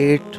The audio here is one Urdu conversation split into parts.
8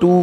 2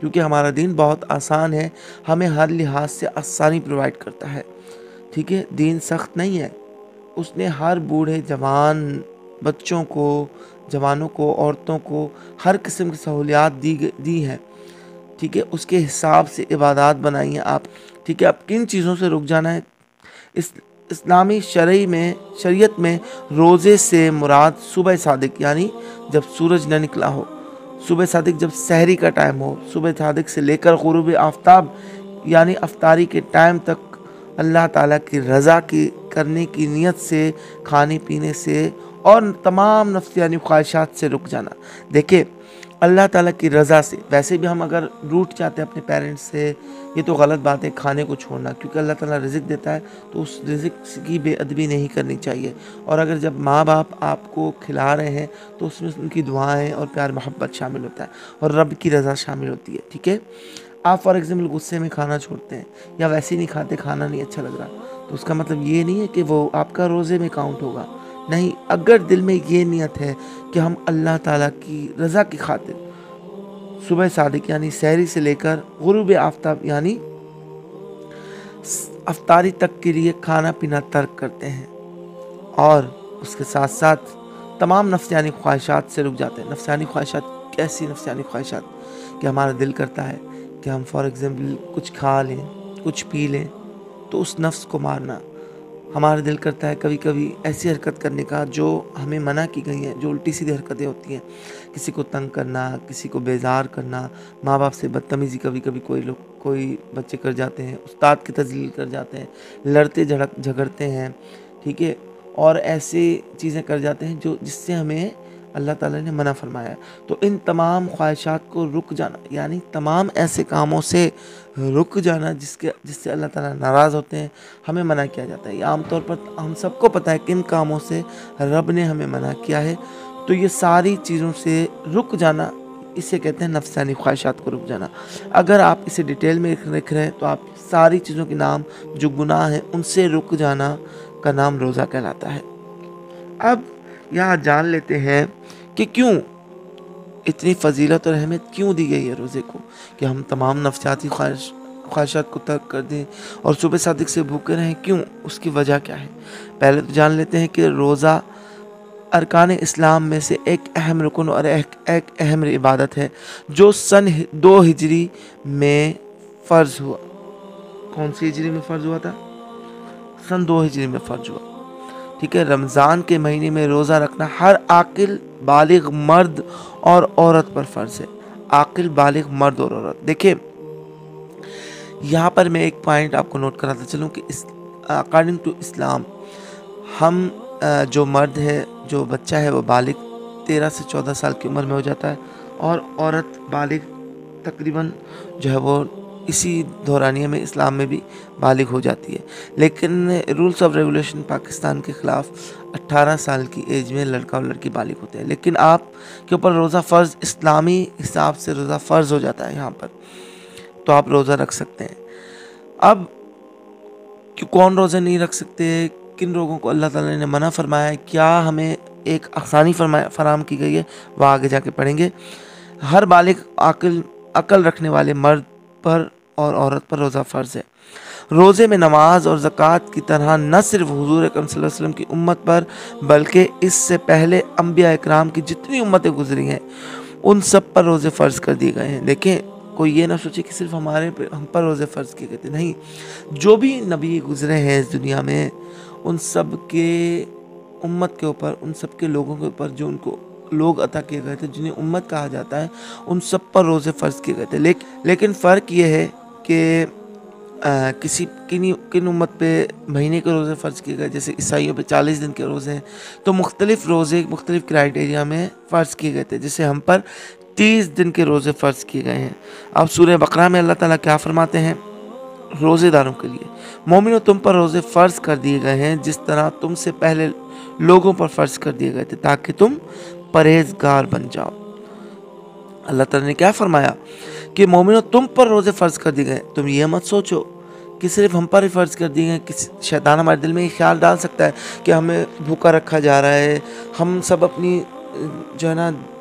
کیونکہ ہمارا دین بہت آسان ہے، ہمیں ہر لحاظ سے آسانی پرووائڈ کرتا ہے، ٹھیک ہے، دین سخت نہیں ہے، اس نے ہر بوڑھے جوان بچوں کو، جوانوں کو، عورتوں کو ہر قسم کی سہولیات دی ہے، ٹھیک ہے، اس کے حساب سے عبادات بنائی ہیں آپ، ٹھیک ہے، اب کن چیزوں سے رک جانا ہے؟ اسلامی شریعت میں روزے سے مراد صبح صادق یعنی جب سورج نہ نکلا ہو، صبح صادق جب سحری کا ٹائم ہو، صبح صادق سے لے کر غروب آفتاب یعنی افطاری کے ٹائم تک اللہ تعالیٰ کی رضا کرنے کی نیت سے کھانے پینے سے اور تمام نفسیانی خواہشات سے رک جانا۔ دیکھیں، اللہ تعالیٰ کی رضا سے، ویسے بھی ہم اگر روٹ جاتے ہیں اپنے پیرنٹس سے، یہ تو غلط بات ہے کھانے کو چھوڑنا، کیونکہ اللہ تعالیٰ رزق دیتا ہے تو اس رزق کی بے ادبی نہیں کرنی چاہیے، اور اگر جب ماں باپ آپ کو کھلا رہے ہیں تو اس میں ان کی دعائیں اور پیار محبت شامل ہوتا ہے اور رب کی رضا شامل ہوتی ہے، ٹھیک ہے۔ آپ فار ایگزامپل غصے میں کھانا چھوڑتے ہیں یا ویسے ہی نہیں کھاتے، کھانا نہیں اچھا لگ رہا، تو اس کا مطلب یہ نہیں ہے کہ وہ آپ کا روزے میں کاؤنٹ ہوگا، نہیں، اگر دل میں یہ نیت ہے کہ ہم اللہ تعالیٰ کی رضا کی خاطر صبح صادق یعنی سحری سے لے کر غروب آفتاب یعنی افطاری تک کے لیے کھانا پینا ترک کرتے ہیں، اور اس کے ساتھ ساتھ تمام نفسیانی خواہشات سے رک جاتے ہیں۔ نفسیانی خواہشات، کیسی نفسیانی خواہشات؟ کہ ہمارا دل کرتا ہے کہ ہم فار ایگزامپل کچھ کھا لیں، کچھ پی لیں، تو اس نفس کو مارنا۔ ہمارا دل کرتا ہے کبھی کبھی ایسی حرکت کرنے کا جو ہمیں منع کی گئی ہیں، جو الٹی سیدھی حرکتیں ہوتی ہیں، کسی کو تنگ کرنا، کسی کو بیزار کرنا، ماں باپ سے بدتمیزی کبھی کبھی کوئی بچے کر جاتے ہیں، استاد کی تذلیل کر جاتے ہیں، لڑتے جھگڑتے ہیں، ٹھیک ہے، اور ایسی چیزیں کر جاتے ہیں جس سے ہمیں اللہ تعالیٰ نے منع فرمایا ہے۔ تو ان تمام خواہشات کو رک جانا یعنی تمام ایسے کاموں سے رک جانا جس سے اللہ تعالیٰ ناراض ہوتے ہیں، ہمیں منع کیا جاتا ہے۔ یہ عام طور پر ہم سب کو پتہ ہے کن کاموں سے رب نے ہمیں منع کیا ہے، تو یہ ساری چیزوں سے رک جانا، اسے کہتے ہیں نفسانی خواہشات کو رک جانا۔ اگر آپ اسے ڈیٹیل میں لکھ رہے ہیں تو آپ ساری چیزوں کے نام جو گناہ ہیں ان سے رک جانا کا نام روزہ کہلاتا ہے۔ اب یہاں جان لیتے ہیں کہ کیوں اتنی فضیلت اور اہمیت کیوں دی گئی ہے روزے کو، کہ ہم تمام نفسیاتی خواہشات کو ترک کر دیں اور صبح صادق سے بھوکے رہیں، کیوں، اس کی وجہ کیا ہے؟ پہلے تو جان لیتے ہیں کہ روزہ ارکان اسلام میں سے ایک اہم رکن اور ایک اہم عبادت ہے جو سن 2 ہجری میں فرض ہوا۔ کون سی ہجری میں فرض ہوا تھا؟ سن 2 ہجری میں فرض ہوا، ٹھیک ہے۔ رمضان کے مہینے میں روزہ رکھنا ہر عاقل بالغ مرد اور عورت پر فرض ہے، عاقل بالغ مرد اور عورت۔ دیکھیں، یہاں پر میں ایک پوائنٹ آپ کو نوٹ کراتا چلوں کہ اکارڈنگ ٹو اسلام ہم جو مرد ہے، جو بچہ ہے، وہ بالغ 13 سے 14 سال کی عمر میں ہو جاتا ہے، اور عورت بالغ تقریباً جو ہے وہ اسی دورانیے میں اسلام میں بھی بالغ ہو جاتی ہے۔ لیکن رولز آف ریگولیشن پاکستان کے خلاف 18 سال کی ایج میں لڑکا اور لڑکی بالغ ہوتے ہیں، لیکن آپ کے اوپر روزہ فرض، اسلامی حساب سے روزہ فرض ہو جاتا ہے یہاں پر، تو آپ روزہ رکھ سکتے ہیں۔ اب کون روزہ نہیں رکھ سکتے، کن لوگوں کو اللہ تعالیٰ نے منع فرمایا ہے، کیا ہمیں ایک آسانی فراہم کی گئی ہے، وہ آگے جا کے پڑھیں گے۔ ہر بالغ عقل رکھنے والے مرد پر اور عورت پر روزہ فرض ہے۔ روزے میں نماز اور زکوٰۃ کی طرح نہ صرف حضور اکرم صلی اللہ علیہ وسلم کی امت پر بلکہ اس سے پہلے انبیاء اکرام کی جتنی امتیں گزری ہیں ان سب پر روزے فرض کر دیے گئے ہیں۔ دیکھیں، کوئی یہ نہ سوچے کہ صرف ہم پر روزے فرض کیے گئے تھے، نہیں، جو بھی نبی گزرے ہیں اس دنیا میں ان سب کے امت کے اوپر، ان سب کے لوگوں کے اوپر جو ان کو لوگ عطا کیے گئے تھے، جنہیں امت کہا جاتا ہے، ان سب پر روزے فرض کیے گئے تھے۔ لیکن فرق یہ ہے کہ کن امت پہ مہینے کے روزے فرض کیے گئے، جیسے عیسائیوں پہ 40 دن کے روزے ہیں، تو مختلف روزے مختلف کرائٹیریا میں فرض کیے گئے تھے، جیسے ہم پر 30 دن کے روزے فرض کیے گئے ہیں۔ اب سورہ بقرہ میں اللہ تعالیٰ کیا فرماتے ہیں روزے داروں کے لیے؟ مومنو، تم پر روزے فرض کر دیے گئے ہیں جس طرح تم سے پہلے لوگوں پر فرض کر دیے گئے تھے تاکہ تم پرہیزگار بن جاؤ۔ اللہ تعالیٰ نے کیا فرمایا کہ مومنو تم پر روزے فرض کر دیے گئے، تم یہ مت سوچو کہ صرف ہم پر ہی فرض کر دیے گئے۔ شیطان ہمارے دل میں یہ خیال ڈال سکتا ہے کہ ہمیں بھوکا رکھا جا رہا ہے، ہم سب اپنی جو ہے نا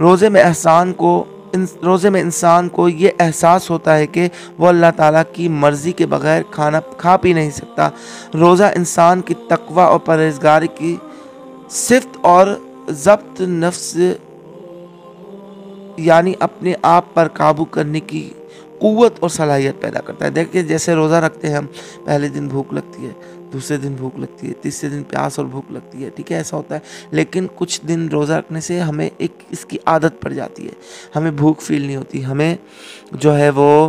روزے میں انسان کو یہ احساس ہوتا ہے کہ وہ اللہ تعالیٰ کی مرضی کے بغیر کھانا کھا پی نہیں سکتا۔ روزہ انسان کی تقوی اور پرہیزگاری کی صفت اور ضبط نفس یعنی اپنے آپ پر قابو کرنے کی قوت اور صلاحیت پیدا کرتا ہے۔ دیکھیں جیسے روزہ رکھتے ہیں ہم، پہلے دن بھوک لگتی ہے، دوسرے دن بھوک لگتی ہے، تیسرے دن پیاس اور بھوک لگتی ہے، ٹھیک ہے، ایسا ہوتا ہے۔ لیکن کچھ دن روزہ رکھنے سے ہمیں اس کی عادت پڑ جاتی ہے، ہمیں بھوک فیل نہیں ہوتی، ہمیں جو ہے وہ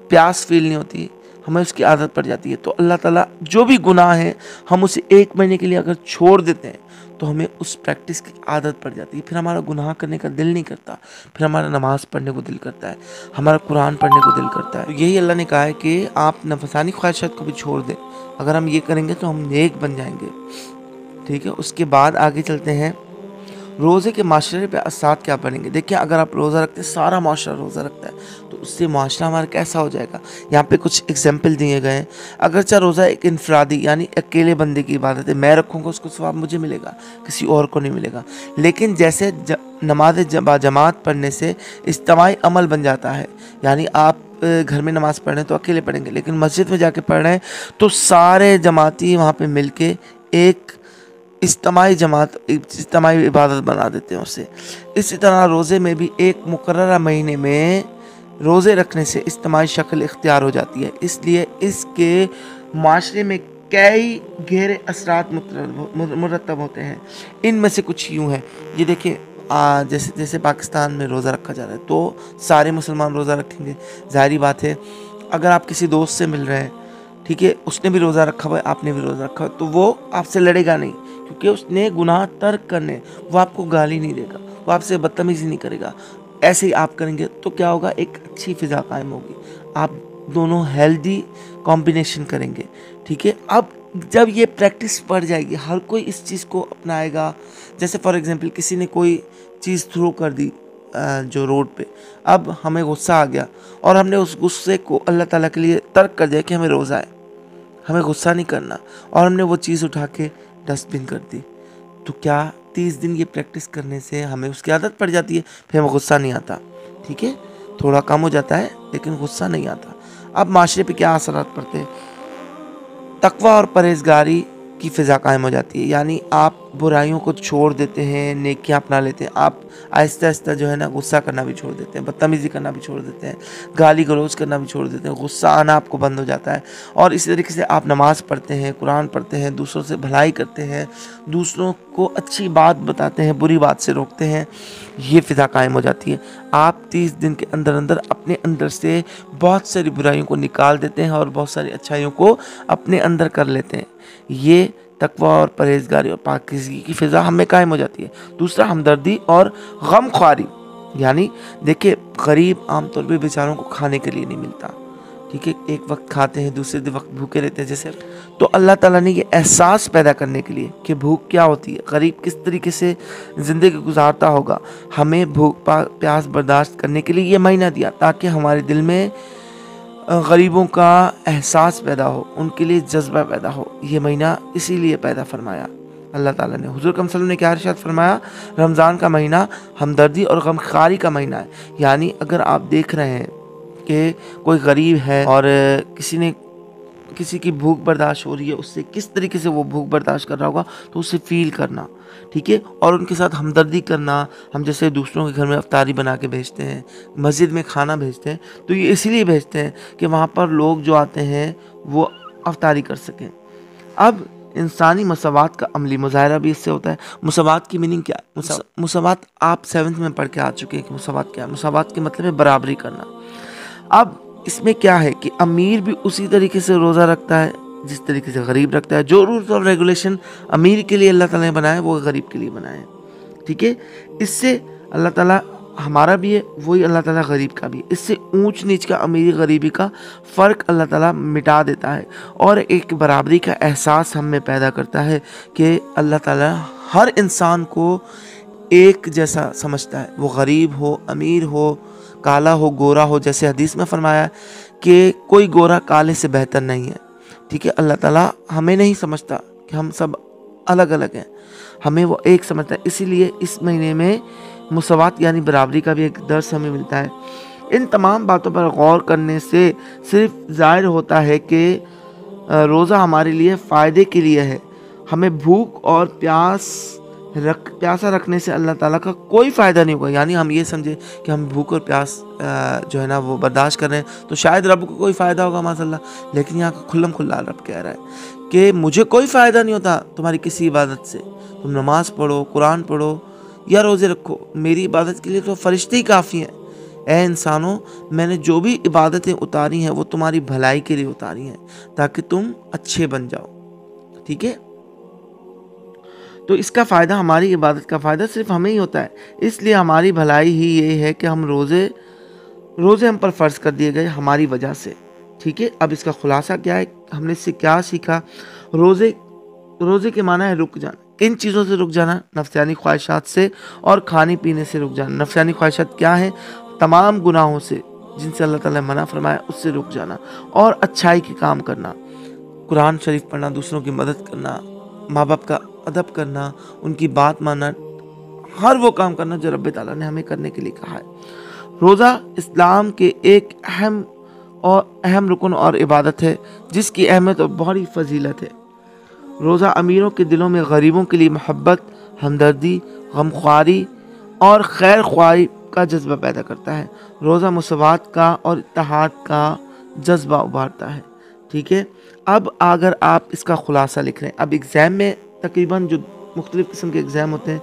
پیاس فیل نہیں ہوتی، ہمیں اس کی عادت پڑ جاتی ہے۔ تو اللہ تعالیٰ جو بھی گناہ ہے ہم اسے 1 مہینے کے لیے اگر چھوڑ دیتے ہیں تو ہمیں اس پریکٹس کی عادت پڑ جاتی ہے، پھر ہمارا گناہ کرنے کا دل نہیں کرتا، پھر ہمارا نماز پڑھنے کو دل کرتا ہے، ہمارا قرآن پڑھنے کو دل کرتا ہے۔ تو یہی اللہ نے کہا ہے کہ آپ نفسانی خواہشات کو بھی چھوڑ دیں، اگر ہم یہ کریں گے تو ہم نیک بن جائیں گے، ٹھیک ہے۔ اس کے بعد آگے چلتے ہیں، روزے کے معاشرے پہ اثرات کیا پڑیں گے۔ دیکھیں اگر آپ روزہ رکھتے ہیں، سارا معاشرہ روزہ رکھتا ہے تو اس سے معاشرہ ہمارا کیسا ہو جائے گا۔ یہاں پہ کچھ اگزامپل دیے گئے ہیں۔ اگرچہ روزہ ایک انفرادی یعنی اکیلے بندے کی عبادت ہے، میں رکھوں گا اس کو ثواب مجھے ملے گا، کسی اور کو نہیں ملے گا، لیکن جیسے نماز باجماعت پڑھنے سے اجتماعی عمل بن جاتا ہے، یعنی آپ گھر میں نماز پڑھ رہے ہیں تو اکیلے پڑھیں گے، لیکن مسجد میں جا کے پڑھ رہے ہیں تو سارے جماعتی وہاں پہ مل کے ایک اجتماعی عبادت بنا دیتے ہیں اسے۔ اسی طرح روزے میں بھی ایک مقررہ مہینے میں روزے رکھنے سے اجتماعی شکل اختیار ہو جاتی ہے، اس لیے اس کے معاشرے میں کئی گہرے اثرات مرتب ہوتے ہیں۔ ان میں سے کچھ یوں ہیں، یہ دیکھیں جیسے پاکستان میں روزہ رکھا جا رہا ہے تو سارے مسلمان روزہ رکھیں گے، ظاہری بات ہے۔ اگر آپ کسی دوست سے مل رہے ہیں، ٹھیک ہے، اس نے بھی روزہ رکھا ہوا ہے، آپ نے بھی روزہ رکھا ہوا ہے، تو وہ آپ سے لڑے گا نہیں، کیونکہ اس نے گناہ ترک کرنے، وہ آپ کو گالی نہیں دے گا، وہ آپ سے بدتمیزی نہیں کرے گا۔ ایسے ہی آپ کریں گے تو کیا ہوگا، ایک اچھی فضا قائم ہوگی، آپ دونوں ہیلدی کمبینیشن کریں گے، ٹھیک ہے۔ اب جب یہ پریکٹس پڑ جائے گی، ہر کوئی اس چیز کو اپنائے گا۔ جیسے فار ایگزامپل کسی نے کوئی چیز تھرو کر دی جو روڈ پہ، اب ہمیں غصہ آ گیا اور ہم نے اس غصے کو اللہ تعالیٰ کے لیے ترک کر دیا کہ ہمیں روزہ ہے، ہمیں غصہ نہیں کرنا، اور ہم نے وہ چیز اٹھا کے ڈسٹ بن کر دی، تو کیا 30 دن یہ پریکٹس کرنے سے ہمیں اس کی عادت پڑ جاتی ہے، پھر ہمیں غصہ نہیں آتا، ٹھیک ہے، تھوڑا کم ہو جاتا ہے لیکن غصہ نہیں آتا۔ اب معاشرے پہ کیا اثرات پڑتے ہیں، تقوی اور پرہیزگاری کی فضا قائم ہو جاتی ہے، یعنی آپ برائیوں کو چھوڑ دیتے ہیں، نیکیاں اپنا لیتے ہیں، آپ آہستہ آہستہ جو ہے نا غصہ کرنا بھی چھوڑ دیتے ہیں، بدتمیزی کرنا بھی چھوڑ دیتے ہیں، گالی گلوچ کرنا بھی چھوڑ دیتے ہیں، غصہ آنا آپ کو بند ہو جاتا ہے، اور اسی طریقے سے آپ نماز پڑھتے ہیں، قرآن پڑھتے ہیں، دوسروں سے بھلائی کرتے ہیں، دوسروں کو اچھی بات بتاتے ہیں، بری بات سے روکتے ہیں، یہ فضا قائم ہو جاتی ہے۔ آپ 30 دن کے اندر اپنے اندر سے بہت ساری برائیوں کو نکال دیتے ہیں اور بہت ساری اچھائیوں کو اپنے اندر کر لیتے ہیں۔ یہ تقوی اور پرہیزگاری اور پاکیزگی کی فضا ہم میں قائم ہو جاتی ہے۔ دوسرا، ہمدردی اور غم خواری، یعنی دیکھیں غریب عام طور پہ بیچاروں کو کھانے کے لیے نہیں ملتا، ٹھیک ہے، ایک وقت کھاتے ہیں، دوسرے وقت بھوکے رہتے ہیں، جیسے تو اللہ تعالیٰ نے یہ احساس پیدا کرنے کے لیے کہ بھوک کیا ہوتی ہے، غریب کس طریقے سے زندگی گزارتا ہوگا، ہمیں بھوک پیاس برداشت کرنے کے لیے یہ مہینہ دیا، تاکہ ہمارے دل میں غریبوں کا احساس پیدا ہو، ان کے لیے جذبہ پیدا ہو۔ یہ مہینہ اسی لیے پیدا فرمایا اللہ تعالیٰ نے۔ حضور صلی اللہ علیہ وسلم نے کیا ارشاد فرمایا، رمضان کا مہینہ ہمدردی اور غمخواری کا مہینہ ہے، یعنی اگر آپ دیکھ رہے ہیں کہ کوئی غریب ہے اور کسی کی بھوک برداشت ہو رہی ہے، اس سے کس طریقے سے وہ بھوک برداشت کر رہا ہوگا، تو اسے فیل کرنا، ٹھیک ہے، اور ان کے ساتھ ہمدردی کرنا۔ ہم جیسے دوسروں کے گھر میں افطاری بنا کے بھیجتے ہیں، مسجد میں کھانا بھیجتے ہیں، تو یہ اسی لیے بھیجتے ہیں کہ وہاں پر لوگ جو آتے ہیں وہ افطاری کر سکیں۔ اب انسانی مساوات کا عملی مظاہرہ بھی اس سے ہوتا ہے۔ مساوات کی میننگ کیا ہے؟ مساوات آپ 7th میں پڑھ کے آ چکے ہیں کہ مساوات کیا ہے۔ مساوات کے مطلب ہے برابری کرنا۔ اب اس میں کیا ہے کہ امیر بھی اسی طریقے سے روزہ رکھتا ہے جس طریقے سے غریب رکھتا ہے۔ جو رولز اور ریگولیشن امیر کے لیے اللہ تعالیٰ نے بنائے وہ غریب کے لیے بنائے، ٹھیک ہے۔ اس سے اللہ تعالیٰ ہمارا بھی ہے، وہی اللہ تعالیٰ غریب کا بھی ہے۔ اس سے اونچ نیچ کا، امیری غریبی کا فرق اللہ تعالیٰ مٹا دیتا ہے، اور ایک برابری کا احساس ہم میں پیدا کرتا ہے کہ اللہ تعالیٰ ہر انسان کو ایک جیسا سمجھتا ہے، وہ غریب ہو، امیر ہو، کالا ہو، گورا ہو، جیسے حدیث میں فرمایا کہ کوئی گورا کالے سے بہتر نہیں ہے، ٹھیک ہے۔ اللہ تعالیٰ ہمیں نہیں سمجھتا کہ ہم سب الگ الگ ہیں، ہمیں وہ ایک سمجھتا ہے۔ اسی لیے اس مہینے میں مساوات یعنی برابری کا بھی ایک درس ہمیں ملتا ہے۔ ان تمام باتوں پر غور کرنے سے صرف ظاہر ہوتا ہے کہ روزہ ہمارے لیے فائدے کے لیے ہے۔ ہمیں بھوک اور پیاسا رکھنے سے اللہ تعالیٰ کا کوئی فائدہ نہیں ہوگا، یعنی ہم یہ سمجھے کہ ہم بھوک اور پیاس جو ہے نا وہ برداشت کر رہے ہیں تو شاید رب کو کوئی فائدہ ہوگا معاذ اللہ، لیکن یہاں کا کھلم کھلا رب کہہ رہا ہے کہ مجھے کوئی فائدہ نہیں ہوتا تمہاری کسی عبادت سے، تم نماز پڑھو، قرآن پڑھو یا روزے رکھو، میری عبادت کے لیے تو فرشتے ہی کافی ہیں۔ اے انسانوں، میں نے جو بھی عبادتیں اتاری ہیں وہ تمہاری بھلائی کے لیے اتاری ہیں تاکہ تم اچھے بن جاؤ، ٹھیک ہے؟ تو اس کا فائدہ، ہماری عبادت کا فائدہ صرف ہمیں ہی ہوتا ہے، اس لیے ہماری بھلائی ہی یہ ہے کہ ہم روزے ہم پر فرض کر دیے گئے ہماری وجہ سے، ٹھیک ہے؟ اب اس کا خلاصہ کیا ہے، ہم نے اس سے کیا سیکھا؟ روزے کے معنی ہے رک جانا، ان چیزوں سے رک جانا، نفسانی خواہشات سے اور کھانے پینے سے رک جانا۔ نفسانی خواہشات کیا ہیں؟ تمام گناہوں سے جن سے اللہ تعالیٰ نے منع فرمایا اس سے رک جانا، اور اچھائی کے کام کرنا، قرآن شریف پڑھنا، دوسروں کی مدد کرنا، ماں باپ کا ادب کرنا، ان کی بات ماننا، ہر وہ کام کرنا جو رب تعالیٰ نے ہمیں کرنے کے لیے کہا ہے۔ روزہ اسلام کے ایک اہم رکن اور عبادت ہے جس کی اہمیت اور بڑی فضیلت ہے۔ روزہ امیروں کے دلوں میں غریبوں کے لیے محبت، ہمدردی، غمخواری اور خیر خواہی کا جذبہ پیدا کرتا ہے۔ روزہ مساوات کا اور اتحاد کا جذبہ ابھارتا ہے، ٹھیک ہے؟ اب اگر آپ اس کا خلاصہ لکھ رہے ہیں، اب ایگزام میں تقریباً جو مختلف قسم کے ایگزام ہوتے ہیں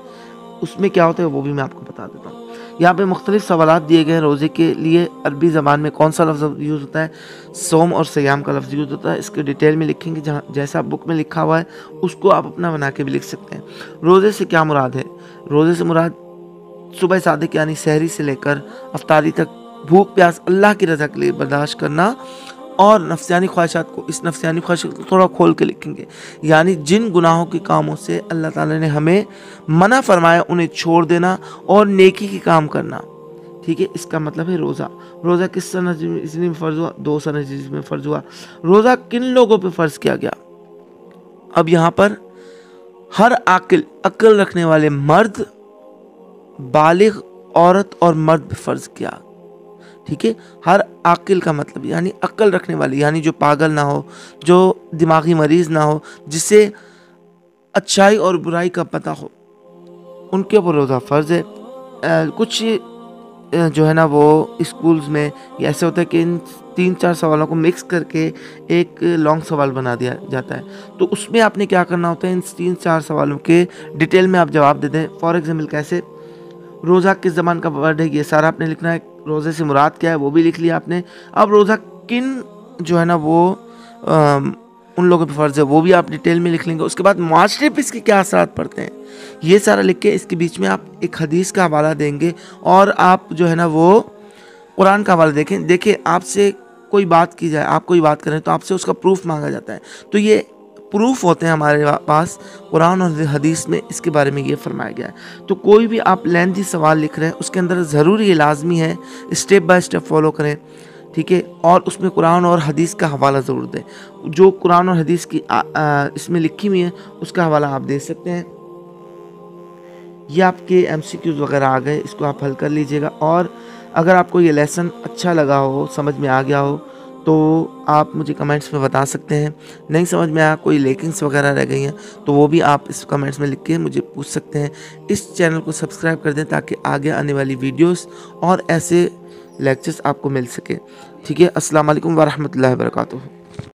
اس میں کیا ہوتا ہے وہ بھی میں آپ کو بتا دیتا ہوں۔ یہاں پہ مختلف سوالات دیے گئے ہیں۔ روزے کے لیے عربی زبان میں کون سا لفظ یوز ہوتا ہے؟ صوم اور سیام کا لفظ یوز ہوتا ہے، اس کے ڈیٹیل میں لکھیں گے، جیسا بک میں لکھا ہوا ہے اس کو آپ اپنا بنا کے بھی لکھ سکتے ہیں۔ روزے سے کیا مراد ہے؟ روزے سے مراد صبح صادق یعنی سحری سے لے کر افطاری تک بھوک پیاس اللہ کی رضا کے لیے برداشت کرنا، اور نفسیانی خواہشات کو، اس نفسیانی خواہشات کو تھوڑا کھول کے لکھیں گے، یعنی جن گناہوں کے کاموں سے اللہ تعالیٰ نے ہمیں منع فرمایا انہیں چھوڑ دینا اور نیکی کے کام کرنا، ٹھیک ہے؟ اس کا مطلب ہے روزہ کس سنہ میں فرض ہوا؟ 2 سنہ میں فرض ہوا۔ روزہ کن لوگوں پہ فرض کیا گیا؟ اب یہاں پر ہر عقل رکھنے والے مرد، بالغ عورت اور مرد پہ فرض کیا، ٹھیک ہے؟ ہر عاقل کا مطلب یعنی عقل رکھنے والی، یعنی جو پاگل نہ ہو، جو دماغی مریض نہ ہو، جسے اچھائی اور برائی کا پتہ ہو، ان کے اوپر روزہ فرض ہے۔ کچھ جو ہے نا وہ اسکولز میں یہ ایسے ہوتا ہے کہ ان 3-4 سوالوں کو مکس کر کے ایک لانگ سوال بنا دیا جاتا ہے، تو اس میں آپ نے کیا کرنا ہوتا ہے، ان 3-4 سوالوں کے ڈیٹیل میں آپ جواب دے دیں۔ فار ایگزامپل کیسے؟ روزہ کس زبان کا ورڈ ہے، یہ سارا آپ نے لکھنا ہے۔ روزے سے مراد کیا ہے وہ بھی لکھ لیا آپ نے۔ اب روزہ کن جو ہے نا وہ ان لوگوں پہ فرض ہے وہ بھی آپ ڈیٹیل میں لکھ لیں گے۔ اس کے بعد معاشرے پہ اس کے کیا اثرات پڑتے ہیں یہ سارا لکھ کے اس کے بیچ میں آپ ایک حدیث کا حوالہ دیں گے، اور آپ جو ہے نا وہ قرآن کا حوالہ دیکھیں آپ سے کوئی بات کی جائے، آپ کوئی بات کریں تو آپ سے اس کا پروف مانگا جاتا ہے، تو یہ پروف ہوتے ہیں ہمارے پاس قرآن اور حدیث میں اس کے بارے میں یہ فرمایا گیا ہے۔ تو کوئی بھی آپ لینتھی سوال لکھ رہے ہیں اس کے اندر ضروری یہ لازمی ہے اسٹیپ بائی اسٹیپ فالو کریں، ٹھیک ہے؟ اور اس میں قرآن اور حدیث کا حوالہ ضرور دیں، جو قرآن اور حدیث کی اس میں لکھی ہوئی ہے اس کا حوالہ آپ دے سکتے ہیں۔ یہ آپ کے MCQs وغیرہ آ گئے، اس کو آپ حل کر لیجئے گا، اور اگر آپ کو یہ لیسن اچھا لگا ہو، سمجھ میں آ گیا ہو تو آپ مجھے کمنٹس میں بتا سکتے ہیں۔ نہیں سمجھ میں آیا، کوئی لیکنگس وغیرہ رہ گئی ہیں تو وہ بھی آپ اس کمنٹس میں لکھ کے مجھے پوچھ سکتے ہیں۔ اس چینل کو سبسکرائب کر دیں تاکہ آگے آنے والی ویڈیوز اور ایسے لیکچرز آپ کو مل سکے، ٹھیک ہے؟ السلام علیکم ورحمۃ اللہ وبرکاتہ۔